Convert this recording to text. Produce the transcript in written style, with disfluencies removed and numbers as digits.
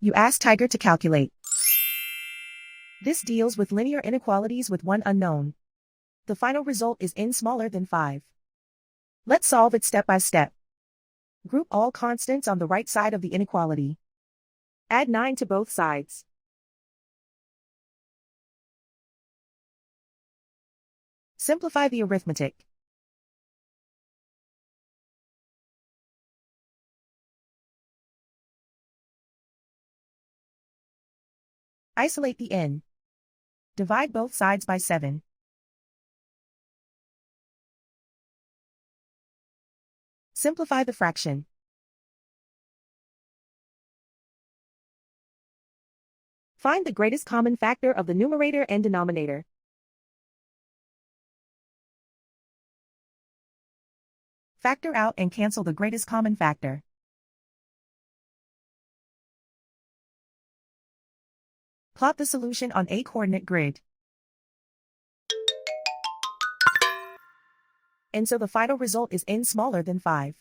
You ask Tiger to calculate. This deals with linear inequalities with one unknown. The final result is n smaller than 5. Let's solve it step by step. Group all constants on the right side of the inequality. Add 9 to both sides. Simplify the arithmetic. Isolate the n. Divide both sides by 7. Simplify the fraction. Find the greatest common factor of the numerator and denominator. Factor out and cancel the greatest common factor. Plot the solution on a coordinate grid. And so the final result is n smaller than 5.